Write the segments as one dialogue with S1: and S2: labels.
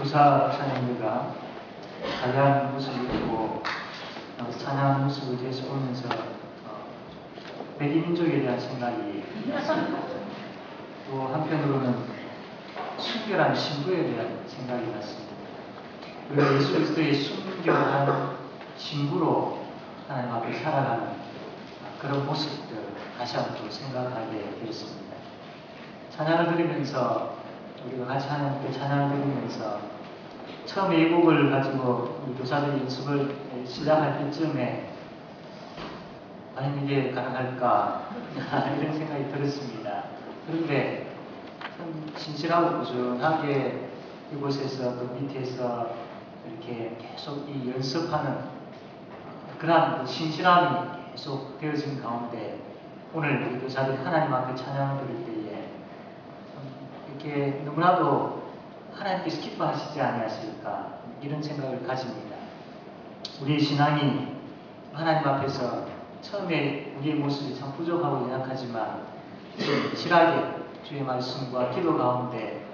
S1: 교사 목사님들과 관리하는 모습을 보고 찬양하는 모습을 계속 보면서 백이민족에 대한 생각이 났습니다. 또 한편으로는 순결한 신부에 대한 생각이 났습니다. 우리가 예수 그리스도의 순결한 신부로 하나님 앞에 살아가는 그런 모습들 다시 한번 생각하게 되었습니다. 찬양을 드리면서 우리가 같이 하나님께 찬양을 드리면서 처음에 이 곡을 가지고 우리 교사들이 연습을 시작할 때쯤에 과연 이게 가능할까 이런 생각이 들었습니다. 그런데 참 신실하고 꾸준하게 이곳에서 또 밑에서 이렇게 계속 이 연습하는 그러한 신실함이 계속 되어진 가운데 오늘 우리 교사들이 하나님 앞에 찬양을 드릴 때에 이렇게 너무나도 하나님께서 기뻐하시지 아니하실까 이런 생각을 가집니다. 우리의 신앙이 하나님 앞에서 처음에 우리의 모습이 참 부족하고 연약하지만 실하게 주의 말씀과 기도 가운데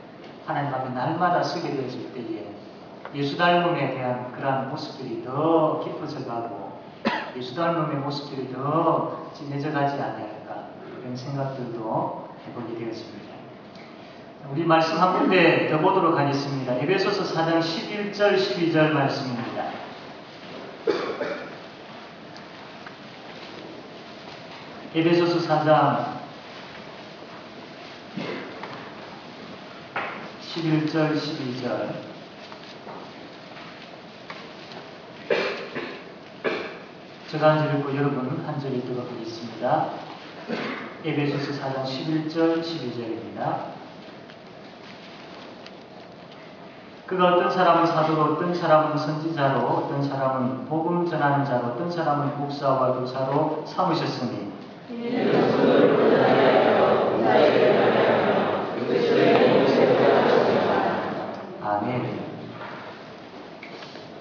S1: 하나님 앞에 날마다 서게 되어질 때에 예수 닮음에 대한 그러한 모습들이 더 깊어져 가고 예수 닮음의 모습들이 더 진해져 가지 아니할까 이런 생각들도 해보게 되었습니다. 우리 말씀 한 군데 더 보도록 하겠습니다. 에베소서 4장 11절 12절 말씀입니다. 에베소서 4장 11절 12절 제가 한 절 읽고 여러분 한 절 읽도록 하겠습니다. 에베소서 4장 11절 12절입니다. 그가 어떤 사람은 사도로, 어떤 사람은 선지자로, 어떤 사람은 복음 전하는 자로, 어떤 사람은 목사와 교사로 삼으셨으니 아멘.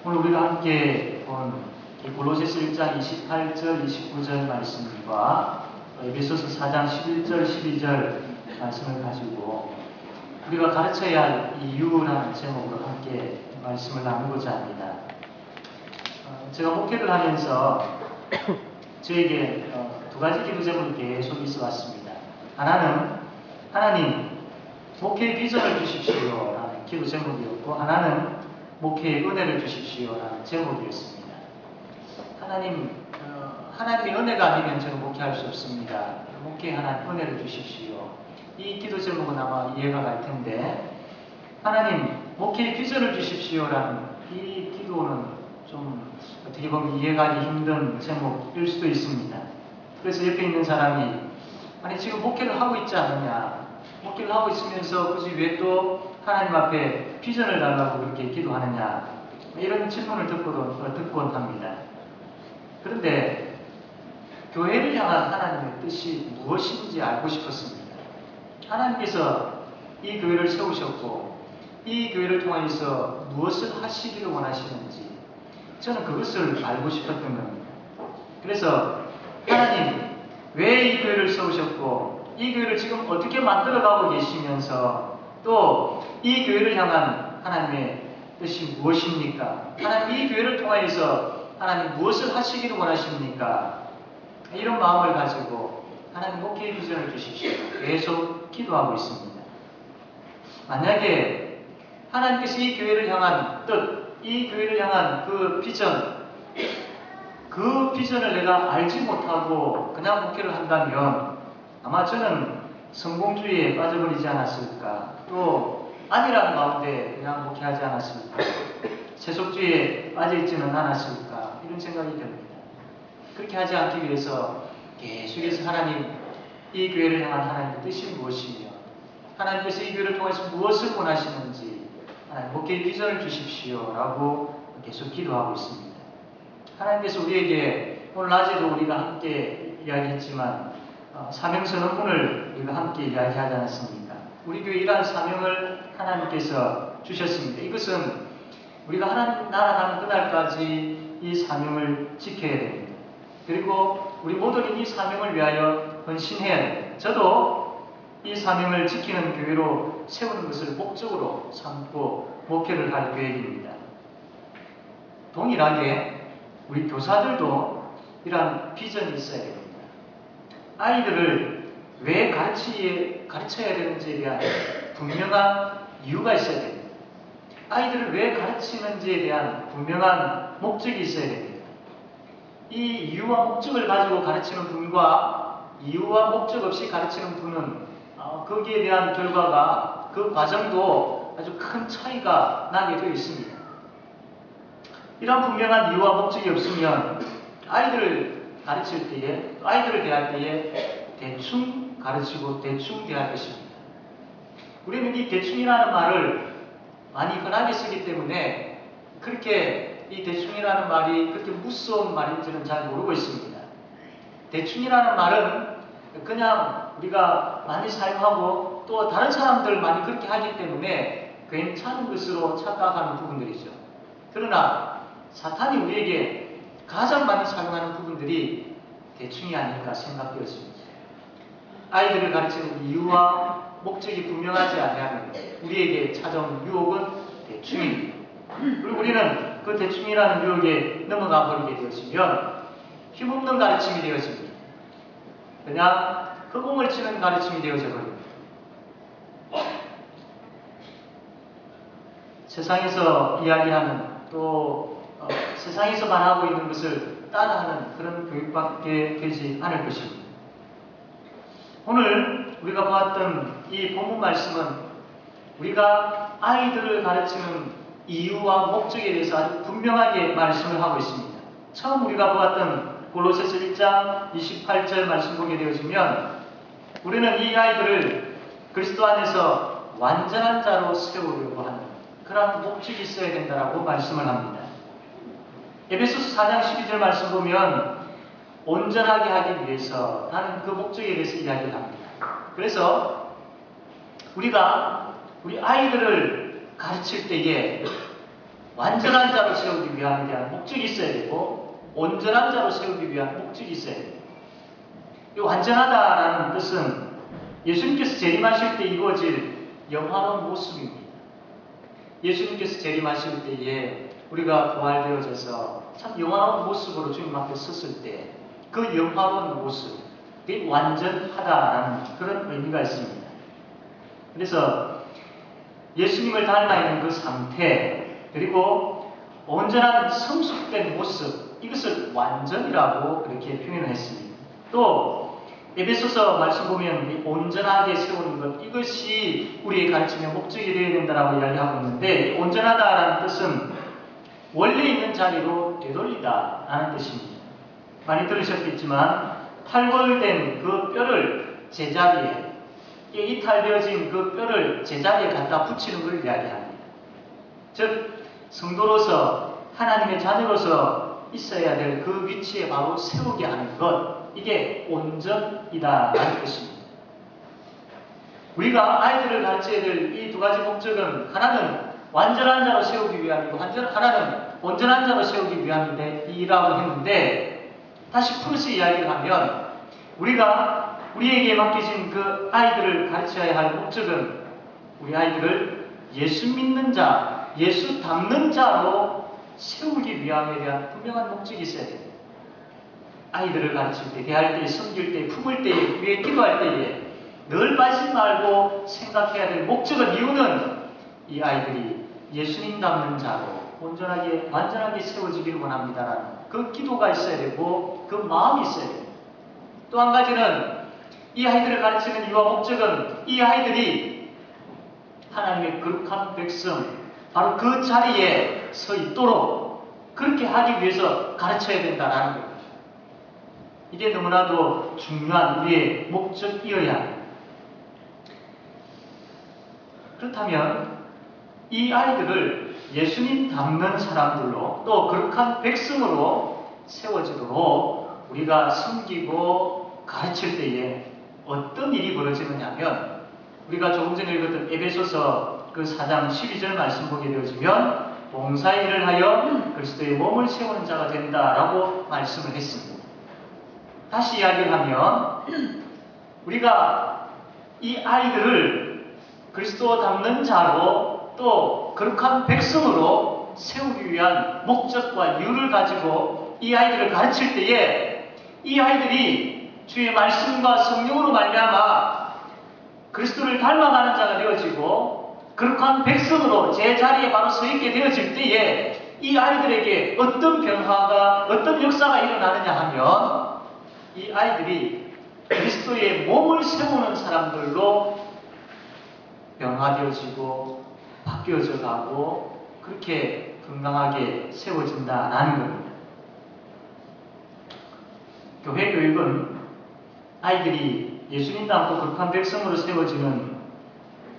S1: 오늘 우리가 함께 본 골로새서 1장 28절 29절 말씀과 에베소서 4장 11절 12절 말씀을 가지고 우리가 가르쳐야 할 이유라는 제목으로 함께 말씀을 나누고자 합니다. 제가 목회를 하면서 저에게 두 가지 기도 제목이 계속 있어 왔습니다. 하나는 하나님 목회의 비전을 주십시오 라는 기도 제목이었고 하나는 목회의 은혜를 주십시오 라는 제목이었습니다. 하나님의 은혜가 아니면 저는 목회할 수 없습니다. 목회의 하나님 은혜를 주십시오. 이 기도 제목은 아마 이해가 갈 텐데 하나님 목회의 비전을 주십시오라는 이 기도는 좀 어떻게 보면 이해가기 힘든 제목일 수도 있습니다. 그래서 옆에 있는 사람이 아니 지금 목회를 하고 있지 않느냐, 목회를 하고 있으면서 굳이 왜 또 하나님 앞에 비전을 달라고 그렇게 기도하느냐 이런 질문을 듣곤 합니다. 그런데 교회를 향한 하나님의 뜻이 무엇인지 알고 싶었습니다. 하나님께서 이 교회를 세우셨고 이 교회를 통하여서 무엇을 하시기를 원하시는지 저는 그것을 알고 싶었던 겁니다. 그래서 하나님 왜 이 교회를 세우셨고 이 교회를 지금 어떻게 만들어가고 계시면서 또 이 교회를 향한 하나님의 뜻이 무엇입니까? 하나님 이 교회를 통하여서 하나님 무엇을 하시기를 원하십니까? 이런 마음을 가지고 하나님 목회의 비전을 주십시오. 계속 기도하고 있습니다. 만약에 하나님께서 이 교회를 향한 뜻, 이 교회를 향한 그 비전을 내가 알지 못하고 그냥 목회를 한다면 아마 저는 성공주의에 빠져버리지 않았을까, 또 안일한 가운데 그냥 목회하지 않았을까, 세속주의에 빠져있지는 않았을까 이런 생각이 듭니다. 그렇게 하지 않기 위해서 계속해서 하나님 이 교회를 향한 하나님의 뜻이 무엇이며 하나님께서 이 교회를 통해서 무엇을 원하시는지 하나님 목회의 비전을 주십시오 라고 계속 기도하고 있습니다. 하나님께서 우리에게 오늘 낮에도 우리가 함께 이야기했지만 사명선언문을 우리가 함께 이야기하지 않았습니까? 우리 교회 이러한 사명을 하나님께서 주셨습니다. 이것은 우리가 하나님 나라 가는 그날까지 이 사명을 지켜야 됩니다. 그리고 우리 모두는 이 사명을 위하여 헌신해야 됩니다. 저도 이 사명을 지키는 교회로 세우는 것을 목적으로 삼고 목회를 할 계획입니다. 동일하게 우리 교사들도 이러한 비전이 있어야 됩니다. 아이들을 왜 가르쳐야 되는지에 대한 분명한 이유가 있어야 됩니다. 아이들을 왜 가르치는지에 대한 분명한 목적이 있어야 됩니다. 이 이유와 목적을 가지고 가르치는 분과 이유와 목적 없이 가르치는 분은 거기에 대한 결과가, 그 과정도 아주 큰 차이가 나게 되어 있습니다. 이런 분명한 이유와 목적이 없으면 아이들을 가르칠 때에, 아이들을 대할 때에 대충 가르치고 대충 대할 것입니다. 우리는 이 대충이라는 말을 많이 흔하게 쓰기 때문에 그렇게 이 대충이라는 말이 그렇게 무서운 말인지는 잘 모르고 있습니다. 대충이라는 말은 그냥 우리가 많이 사용하고 또 다른 사람들 많이 그렇게 하기 때문에 괜찮은 것으로 착각하는 부분들이죠. 그러나 사탄이 우리에게 가장 많이 사용하는 부분들이 대충이 아닐까 생각되었습니다. 아이들을 가르치는 이유와 목적이 분명하지 않으면 우리에게 찾아오는 유혹은 대충입니다. 그리고 우리는 그 대충이라는 유혹에 넘어가 버리게 되었으면 힘없는 가르침이 되어집니다. 그냥 허공을 치는 가르침이 되어져 버립니다. 세상에서 이야기하는 또 세상에서만 하고 있는 것을 따라하는 그런 교육밖에 되지 않을 것입니다. 오늘 우리가 보았던 이 본문 말씀은 우리가 아이들을 가르치는 이유와 목적에 대해서 아주 분명하게 말씀을 하고 있습니다. 처음 우리가 보았던 골로새서 1장 28절 말씀 보게 되어지면 우리는 이 아이들을 그리스도 안에서 완전한 자로 세우려고 하는 그런 목적이 있어야 된다라고 말씀을 합니다. 에베소서 4장 12절 말씀 보면 온전하게 하기 위해서 라는 그 목적에 대해서 이야기를 합니다. 그래서 우리가 우리 아이들을 가르칠 때에 완전한 자로 세우기 위함에 대한 목적이 있어야 되고 온전한 자로 세우기 위한 목적이 있어야 됩니다. 이 완전하다라는 뜻은 예수님께서 재림하실 때 이루어질 영화로운 모습입니다. 예수님께서 재림하실 때에 우리가 부활되어져서 참 영화로운 모습으로 주님 앞에 섰을 때 그 영화로운 모습, 그게 완전하다라는 그런 의미가 있습니다. 그래서 예수님을 닮아 있는 그 상태, 그리고 온전한 성숙된 모습, 이것을 완전이라고 그렇게 표현을 했습니다. 또 에베소서 말씀 보면 온전하게 세우는 것, 이것이 우리의 가르침의 목적이 되어야 된다라고 이야기하고 있는데, 온전하다라는 뜻은 원래 있는 자리로 되돌리다라는 뜻입니다. 많이 들으셨겠지만 탈골된 그 뼈를 제자리에, 이탈되어진 그 뼈를 제자리에 갖다 붙이는 걸 이야기합니다. 즉 성도로서 하나님의 자녀로서 있어야 될 그 위치에 바로 세우게 하는 것, 이게 온전이다라는 것입니다. 우리가 아이들을 가르쳐야 될 이 두 가지 목적은 하나는 완전한 자로 세우기 위함이고 하나는 온전한 자로 세우기 위함이라고 했는데, 다시 풀어서 이야기를 하면 우리가 우리에게 맡겨진 그 아이들을 가르쳐야 할 목적은 우리 아이들을 예수 믿는 자, 예수 닮는 자로 세우기 위함에 대한 분명한 목적이 있어야 됩니다. 아이들을 가르칠 때, 대할 때, 섬길 때, 품을 때, 위에 기도할 때에 늘 빠지지 말고 생각해야 될 목적은, 이유는 이 아이들이 예수님 닮는 자로 온전하게, 완전하게 세워지기를 원합니다라는 그 기도가 있어야 되고 그 마음이 있어야 됩니다. 또 한 가지는 이 아이들을 가르치는 이유와 목적은 이 아이들이 하나님의 거룩한 백성, 바로 그 자리에 서 있도록 그렇게 하기 위해서 가르쳐야 된다는 겁니다. 이게 너무나도 중요한 우리의 목적이어야 합니다. 그렇다면 이 아이들을 예수님 닮는 사람들로 또 거룩한 백성으로 세워지도록 우리가 섬기고 가르칠 때에 어떤 일이 벌어지느냐 하면, 우리가 조금 전에 읽었던 에베소서 그 4장 12절 말씀 보게 되어지면 봉사일을 하여 그리스도의 몸을 세우는 자가 된다라고 말씀을 했습니다. 다시 이야기를 하면 우리가 이 아이들을 그리스도 닮는 자로 또 거룩한 백성으로 세우기 위한 목적과 이유를 가지고 이 아이들을 가르칠 때에 이 아이들이 주의 말씀과 성령으로 말미암아 그리스도를 닮아가는 자가 되어지고 거룩한 백성으로 제 자리에 바로 서 있게 되어질 때에 이 아이들에게 어떤 변화가, 어떤 역사가 일어나느냐 하면 이 아이들이 그리스도의 몸을 세우는 사람들로 변화되어지고 바뀌어져 가고 그렇게 건강하게 세워진다라는 겁니다. 교회 교육은 아이들이 예수님 닮고 거룩한 백성으로 세워지는,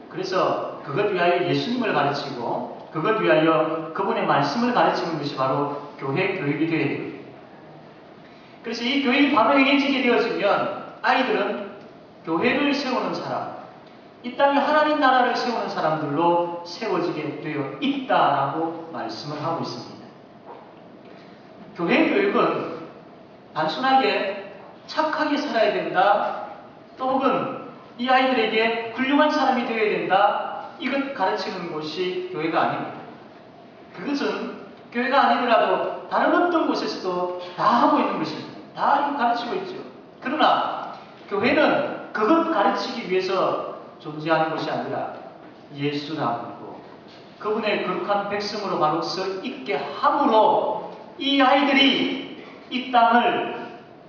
S1: 그래서 그것 위하여 예수님을 가르치고 그것 위하여 그분의 말씀을 가르치는 것이 바로 교회 교육이 되어야 됩니다. 그래서 이 교육이 바로 행해지게 되어지면 아이들은 교회를 세우는 사람, 이 땅에 하나님 나라를 세우는 사람들로 세워지게 되어 있다라고 말씀을 하고 있습니다. 교회 교육은 단순하게 착하게 살아야 된다, 또 혹은 이 아이들에게 훌륭한 사람이 되어야 된다, 이것 가르치는 곳이 교회가 아닙니다. 그것은 교회가 아니더라도 다른 어떤 곳에서도 다 하고 있는 것입니다. 다 가르치고 있죠. 그러나 교회는 그것 가르치기 위해서 존재하는 것이 아니라 예수 닮고 그분의 거룩한 백성으로 바로 서 있게 함으로 이 아이들이 이 땅을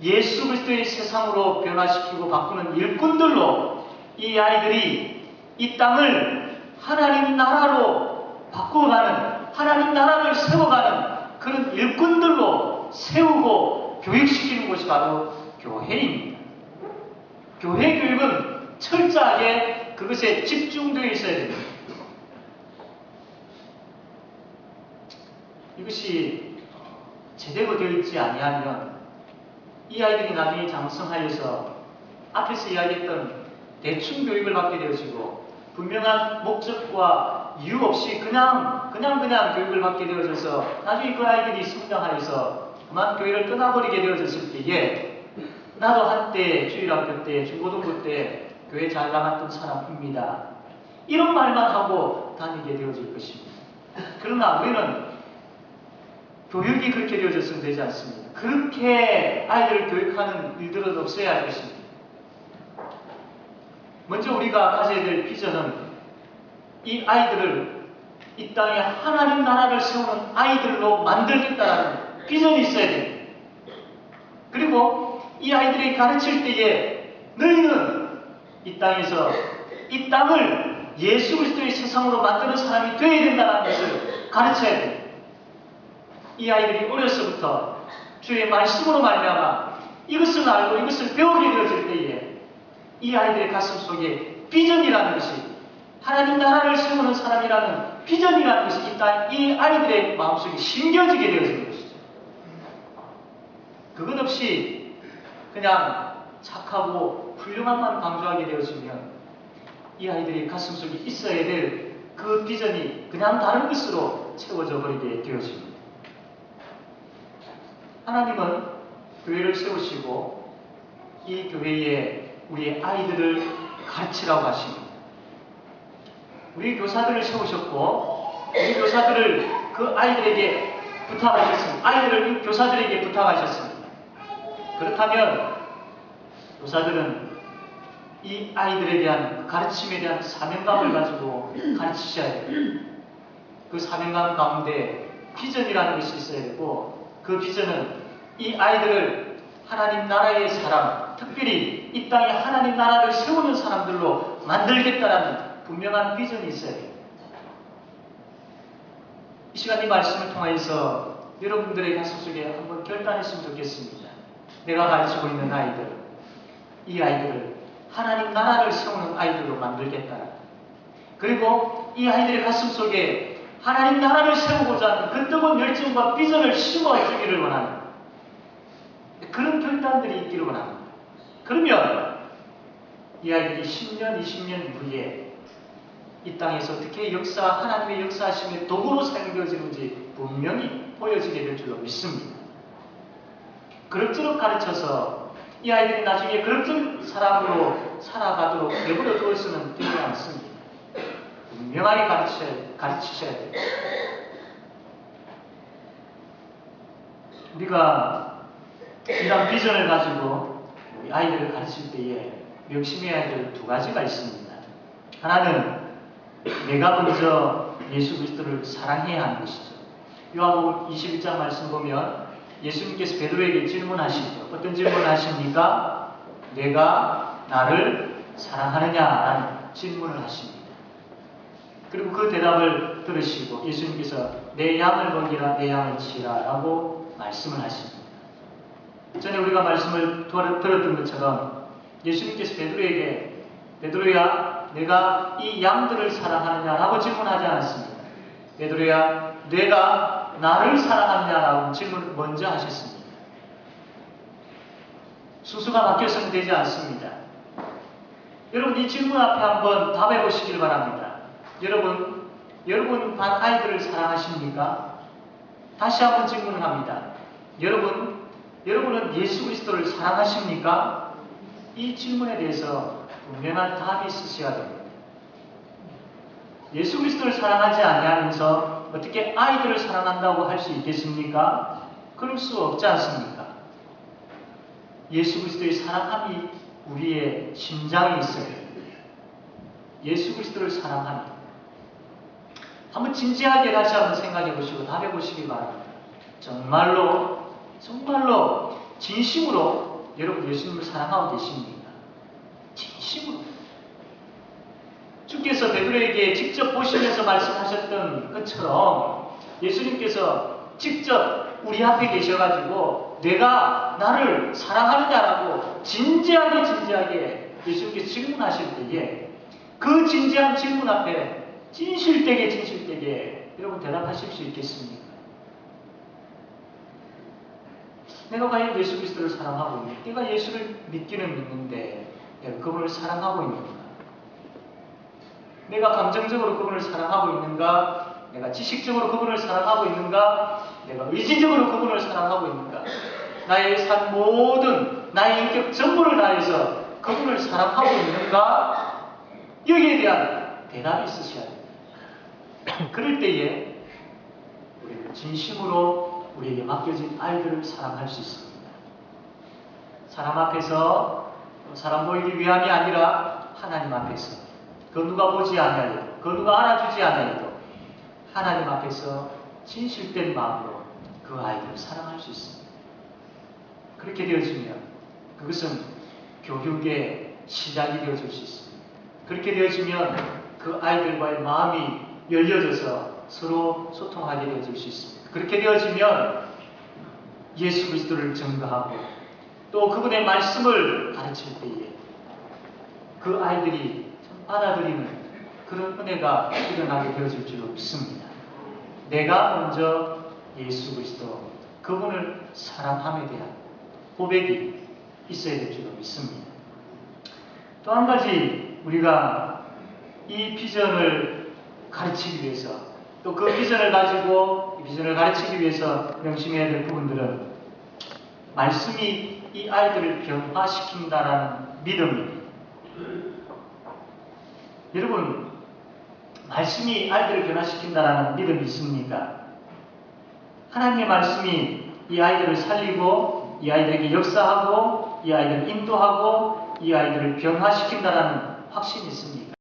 S1: 예수 그리스도의 세상으로 변화시키고 바꾸는 일꾼들로, 이 아이들이 이 땅을 하나님 나라로 바꾸어가는, 하나님 나라를 세워가는 그런 일꾼들로 세우고 교육시키는 것이 바로 교회입니다. 교회 교육은 철저하게 그것에 집중되어 있어야 됩니다. 이것이 제대로 되어 있지 아니하면 이 아이들이 나중에 장성하여서 앞에서 이야기했던 대충 교육을 받게 되어지고 분명한 목적과 이유 없이 그냥 교육을 받게 되어져서 나중에 그 아이들이 성장하여서 그만 교회를 떠나버리게 되어졌을 때에 나도 한때 주일학교 때, 중고등부 때 교회 잘 나갔던 사람입니다, 이런 말만 하고 다니게 되어질 것입니다. 그러나 우리는 교육이 그렇게 되어졌으면 되지 않습니다. 그렇게 아이들을 교육하는 일들은 없어야 할 것입니다. 먼저 우리가 가져야 될 비전은 이 아이들을 이 땅에 하나님 나라를 세우는 아이들로 만들겠다는 비전이 있어야 됩니다. 그리고 이 아이들이 가르칠 때에 너희는 이 땅에서 이 땅을 예수 그리스도의 세상으로 만드는 사람이 되어야 된다는 것을 가르쳐야 됩니다. 이 아이들이 어려서부터 주의 말씀으로 말미암아 이것을 알고 이것을 배우게 되어질 때에 이 아이들의 가슴 속에 비전이라는 것이, 하나님 나라를 세우는 사람이라는 비전이라는 것이 이 아이들의 마음속에 심겨지게 되어지는 것이죠. 그것 없이 그냥 착하고 훌륭함만 강조하게 되어지면 이 아이들의 가슴 속에 있어야 될 그 비전이 그냥 다른 것으로 채워져 버리게 되어집니다. 하나님은 교회를 세우시고 이 교회에 우리의 아이들을 가르치라고 하십니다. 우리 교사들을 세우셨고 우리 교사들을 그 아이들에게 부탁하셨습니다. 아이들을 교사들에게 부탁하셨습니다. 그렇다면 교사들은 이 아이들에 대한 가르침에 대한 사명감을 가지고 가르치셔야 돼요. 그 사명감 가운데 비전이라는 것이 있어야 되고, 그 비전은 이 아이들을 하나님 나라의 사람, 특별히 이 땅에 하나님 나라를 세우는 사람들로 만들겠다라는 분명한 비전이 있어야 돼요. 이 시간 이 말씀을 통해서 여러분들의 가슴 속에 한번 결단했으면 좋겠습니다. 내가 가르치고 있는 아이들, 이 아이들을 하나님 나라를 세우는 아이들로 만들겠다. 그리고 이 아이들의 가슴 속에 하나님 나라를 세우고자 하는 그 뜨거운 열정과 비전을 심어주기를 원하는 그런 결단들이 있기를 원합니다. 그러면 이 아이들이 10년, 20년 후에 이 땅에서 어떻게 하나님의 역사하심의 도구로 사용되어지는지 분명히 보여지게 될 줄로 믿습니다. 그럭저럭 가르쳐서 이 아이들이 나중에 그런 사람으로 살아가도록 내버려 두어서는 되지 않습니다. 분명하게 가르치셔야 돼요. 우리가 이런 비전을 가지고 우리 아이들을 가르칠 때에 명심해야 될 두 가지가 있습니다. 하나는 내가 먼저 예수 그리스도를 사랑해야 하는 것이죠. 요한복음 21장 말씀 보면 예수님께서 베드로에게 질문하시죠. 어떤 질문을 하십니까? 내가 나를 사랑하느냐라는 질문을 하십니다. 그리고 그 대답을 들으시고 예수님께서 내 양을 먹이라, 내 양을 치라 라고 말씀을 하십니다. 전에 우리가 말씀을 들었던 것처럼 예수님께서 베드로에게 베드로야 내가 이 양들을 사랑하느냐라고 질문하지 않았습니다. 베드로야 내가 나를 사랑하느냐라고 질문을 먼저 하셨습니다. 순서가 바뀌어서는 되지 않습니다. 여러분 이 질문 앞에 한번 답해 보시길 바랍니다. 여러분 반 아이들을 사랑하십니까? 다시 한번 질문을 합니다. 여러분은 예수 그리스도를 사랑하십니까? 이 질문에 대해서 분명한 답이 있으셔야 됩니다. 예수 그리스도를 사랑하지 아니하면서 어떻게 아이들을 사랑한다고 할 수 있겠습니까? 그럴 수 없지 않습니까? 예수 그리스도의 사랑함이 우리의 심장에 있어야 됩니다. 예수 그리스도를 사랑합니다. 한번 진지하게 다시 한번 생각해 보시고 답해 보시기 바랍니다. 정말로 진심으로 여러분 예수님을 사랑하고 계십니까? 진심으로. 주께서 베드로에게 직접 보시면서 말씀하셨던 것처럼 예수님께서 직접 우리 앞에 계셔가지고 내가 나를 사랑하느냐라고 진지하게 예수님께서 질문하실 때에 그 진지한 질문 앞에 진실되게 여러분 대답하실 수 있겠습니까? 내가 과연 예수 그리스도를 사랑하고 있는가? 내가 예수를 믿기는 믿는데 내가 그분을 사랑하고 있는가? 내가 감정적으로 그분을 사랑하고 있는가? 내가 지식적으로 그분을 사랑하고 있는가? 내가 의지적으로 그분을 사랑하고 있는가? 나의 삶 모든 나의 인격 전부를 다해서 그분을 사랑하고 있는가? 여기에 대한 대답이 있으셔야 됩니다. 그럴 때에 우리는 진심으로 우리에게 맡겨진 아이들을 사랑할 수 있습니다. 사람 앞에서 사람 보이기 위함이 아니라 하나님 앞에서 그 누가 보지 않아도 그 누가 알아주지 않아도 하나님 앞에서 진실된 마음으로 그 아이들을 사랑할 수 있습니다. 그렇게 되어지면 그것은 교육의 시작이 되어질 수 있습니다. 그렇게 되어지면 그 아이들과의 마음이 열려져서 서로 소통하게 되어질 수 있습니다. 그렇게 되어지면 예수 그리스도를 증거하고 또 그분의 말씀을 가르칠 때에 그 아이들이 받아들이는 그런 은혜가 일어나게 되어질 줄로 믿습니다. 내가 먼저 예수 그리스도 그분을 사랑함에 대한 고백이 있어야 될 줄로 믿습니다. 또 한 가지 우리가 이 비전을 가르치기 위해서 또 그 비전을 가지고 이 비전을 가르치기 위해서 명심해야 될 부분들은 말씀이 이 아이들을 변화시킨다라는 믿음입니다. 여러분 말씀이 아이들을 변화시킨다라는 믿음이 있습니까? 하나님의 말씀이 이 아이들을 살리고 이 아이들에게 역사하고 이 아이들을 인도하고 이 아이들을 변화시킨다라는 확신이 있습니까?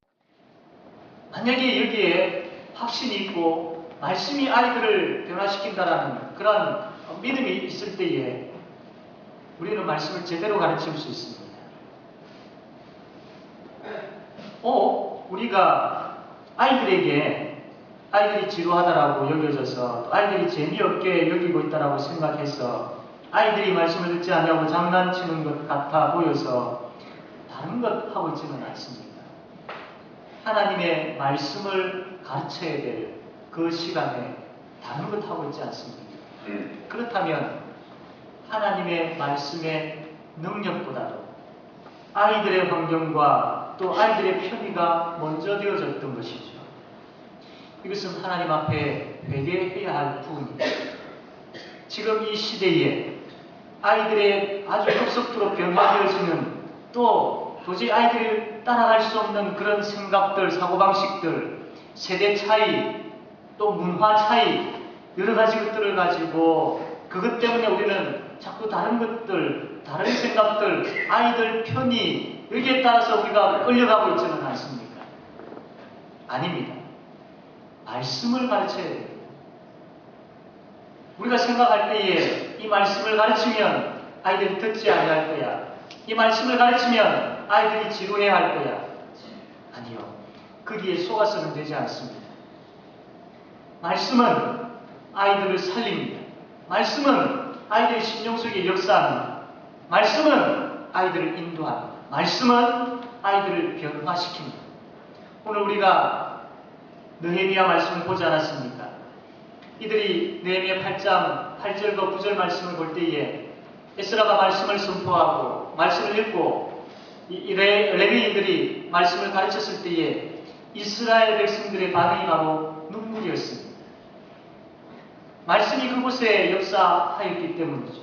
S1: 만약에 여기에 확신이 있고 말씀이 아이들을 변화시킨다라는 그런 믿음이 있을 때에 우리는 말씀을 제대로 가르칠 수 있습니다. 우리가 아이들이 지루하다라고 여겨져서 또 아이들이 재미없게 여기고 있다라고 생각해서 아이들이 말씀을 듣지 않냐고 장난치는 것 같아 보여서 다른 것 하고 있지는 않습니다. 하나님의 말씀을 가르쳐야 될 그 시간에 다른 것 하고 있지 않습니다. 그렇다면 하나님의 말씀의 능력보다도 아이들의 환경과 또 아이들의 편의가 먼저 되어졌던 것이죠. 이것은 하나님 앞에 회개해야 할 부분입니다. 지금 이 시대에 아이들의 아주 급속도로 변화되어지는, 또 도저히 아이들이 따라갈 수 없는 그런 생각들, 사고방식들, 세대 차이, 또 문화 차이, 여러 가지 것들을 가지고 그것 때문에 우리는 자꾸 다른 것들, 다른 생각들, 아이들 편의, 여기에 따라서 우리가 끌려가고 있지는 않습니까? 아닙니다. 말씀을 가르쳐야 돼요. 우리가 생각할 때에 이 말씀을 가르치면 아이들이 듣지 아니할 거야. 이 말씀을 가르치면 아이들이 지루해 할 거야. 아니요. 거기에 속아서는 되지 않습니다. 말씀은 아이들을 살립니다. 말씀은 아이들의 심령 속에 역사합니다. 말씀은 아이들을 인도합니다. 말씀은 아이들을 변화시킵니다. 오늘 우리가 느헤미야 말씀을 보지 않았습니까? 이들이 느헤미야 8장 8절과 9절 말씀을 볼 때에 에스라가 말씀을 선포하고 말씀을 읽고 레위인들이 말씀을 가르쳤을 때에 이스라엘 백성들의 반응이 바로 눈물이었습니다. 말씀이 그곳에 역사하였기 때문이죠.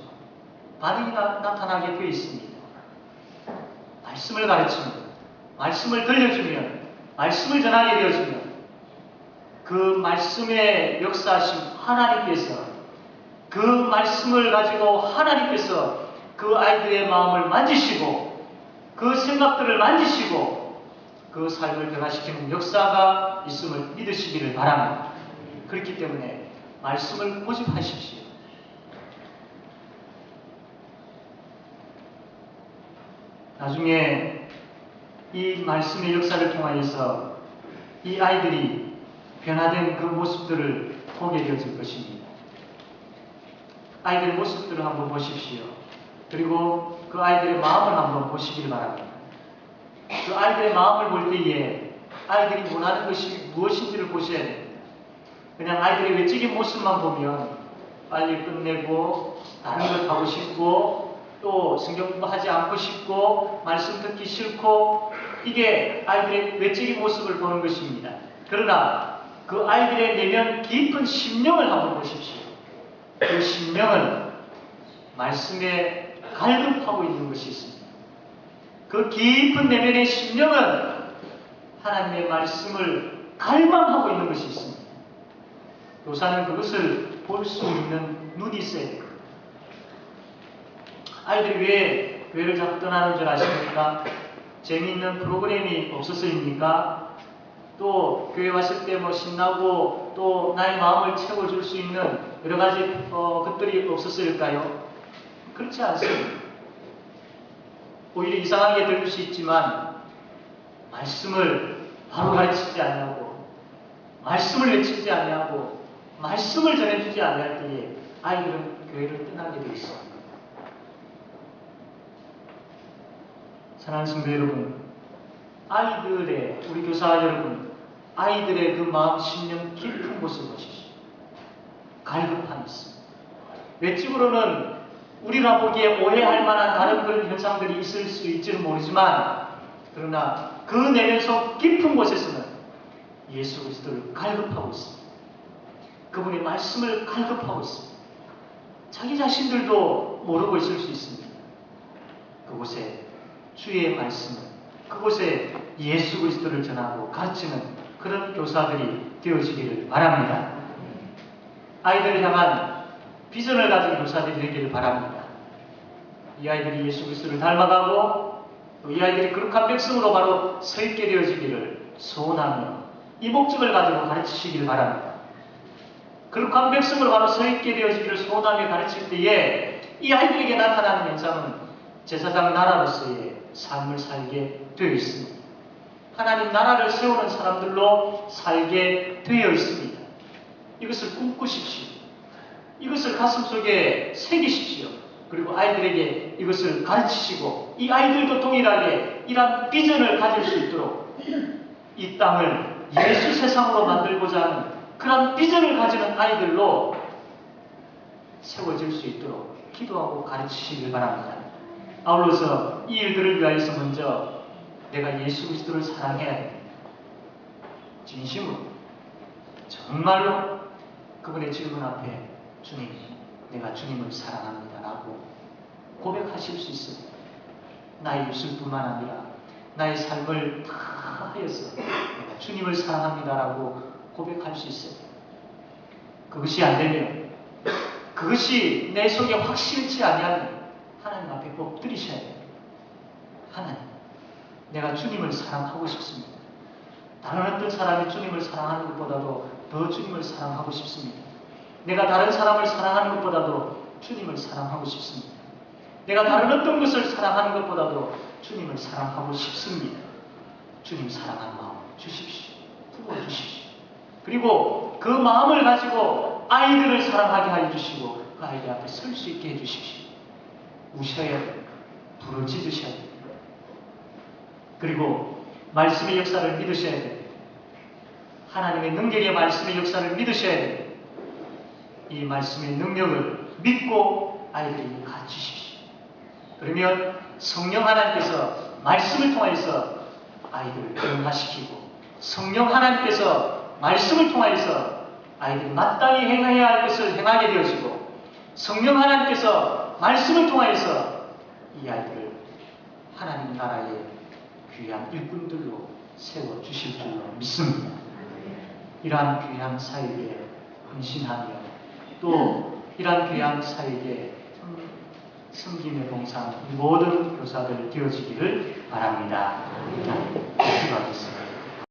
S1: 반응이 나타나게 되어 있습니다. 말씀을 가르치면, 말씀을 들려주면, 말씀을 전하게 되어주면 그 말씀의 역사하신 하나님께서, 그 말씀을 가지고 하나님께서 그 아이들의 마음을 만지시고 그 생각들을 만지시고 그 삶을 변화시키는 역사가 있음을 믿으시기를 바랍니다. 그렇기 때문에 말씀을 고집하십시오. 나중에 이 말씀의 역사를 통하여서 이 아이들이 변화된 그 모습들을 보게 되어질 것입니다. 아이들의 모습들을 한번 보십시오. 그리고 그 아이들의 마음을 한번 보시길 바랍니다. 그 아이들의 마음을 볼 때에 아이들이 원하는 것이 무엇인지를 보셔야 됩니다. 그냥 아이들의 외적인 모습만 보면 빨리 끝내고 다른 걸 하고 싶고 또 성경 공부하지 않고 싶고 말씀 듣기 싫고, 이게 아이들의 외적인 모습을 보는 것입니다. 그러나 그 아이들의 내면 깊은 심령을 한번 보십시오. 그 심령은 말씀에 갈급하고 있는 것이 있습니다. 그 깊은 내면의 심령은 하나님의 말씀을 갈망하고 있는 것이 있습니다. 교사는 그것을 볼 수 있는 눈이 있어야 돼요. 아이들이 왜 교회를 자꾸 떠나는 줄 아십니까? 재미있는 프로그램이 없었습니까? 또 교회 왔을 때 뭐 신나고 또 나의 마음을 채워줄 수 있는 여러 가지 것들이 없었을까요? 그렇지 않습니다. 오히려 이상하게 들릴 수 있지만 말씀을 바로 가르치지 않냐고, 말씀을 외치지 않냐고, 말씀을 전해주지 않을 때에 아이들은 교회를 떠나게 되어 있습니다. 사랑하는 성도 여러분, 아이들의, 우리 교사 여러분, 아이들의 그 마음, 심령 깊은 곳을 보십시오. 갈급함이 있습니다. 외적으로는 우리가 보기에 오해할 만한 다른 그런 현상들이 있을 수 있지는 모르지만, 그러나 그 내면 속 깊은 곳에서는 예수 그리스도를 갈급하고 있습니다. 그분의 말씀을 갈급하고 있습니다. 자기 자신들도 모르고 있을 수 있습니다. 그곳에 주의 말씀을, 그곳에 예수 그리스도를 전하고 가르치는 그런 교사들이 되어지기를 바랍니다. 아이들을 향한 비전을 가진 교사들이 되기를 바랍니다. 이 아이들이 예수 그리스도를 닮아가고 또 이 아이들이 거룩한 백성으로 바로 서 있게 되어지기를 소원하며 이 목적을 가지고 가르치시기를 바랍니다. 거룩한 백성으로 바로 서 있게 되어지기를 소원하며 가르칠 때에 이 아이들에게 나타나는 현상은 제사장 나라로서의 삶을 살게 되어 있습니다. 하나님 나라를 세우는 사람들로 살게 되어 있습니다. 이것을 꿈꾸십시오. 이것을 가슴속에 새기십시오. 그리고 아이들에게 이것을 가르치시고 이 아이들도 동일하게 이러한 비전을 가질 수 있도록 이 땅을 예수 세상으로 만들고자 하는 그런 비전을 가지는 아이들로 세워질 수 있도록 기도하고 가르치시길 바랍니다. 아울러서 이 일들을 위하여서 먼저 내가 예수 그리스도를 사랑해야 됩니다. 진심으로, 정말로 그분의 질문 앞에 주님, 내가 주님을 사랑합니다 라고 고백하실 수 있어요. 나의 입술뿐만 아니라 나의 삶을 다 하여서 내가 주님을 사랑합니다라고 고백할 수 있어요. 그것이 안 되면, 그것이 내 속에 확실치 아니하면 하나님 앞에 엎드리셔야 돼요. 하나님, 내가 주님을 사랑하고 싶습니다. 다른 어떤 사람이 주님을 사랑하는 것보다도 더 주님을 사랑하고 싶습니다. 내가 다른 사람을 사랑하는 것보다도 주님을 사랑하고 싶습니다. 내가 다른 어떤 것을 사랑하는 것보다도 주님을 사랑하고 싶습니다. 주님 사랑하는 마음 주십시오. 부어주십시오. 그리고 그 마음을 가지고 아이들을 사랑하게 해주시고 그 아이들 앞에 설 수 있게 해주십시오. 우셔야 돼요. 부르짖으셔야 돼요. 그리고 말씀의 역사를 믿으셔야 돼요. 하나님의 능력의 말씀의 역사를 믿으셔야 돼요. 이 말씀의 능력을 믿고 아이들에게 가르치십시오. 그러면 성령 하나님께서 말씀을 통하여서 아이들을 변화시키고, 성령 하나님께서 말씀을 통하여서 아이들이 마땅히 행해야 할 것을 행하게 되어지고, 성령 하나님께서 말씀을 통하여서 이 아이들을 하나님 나라의 귀한 일꾼들로 세워주실 줄로 믿습니다. 이러한 귀한 사역에 헌신하며 또 이러한 귀한 사역에 섬김의 봉사하는 모든 교사들 되어지기를 바랍니다. 기도하겠습니다.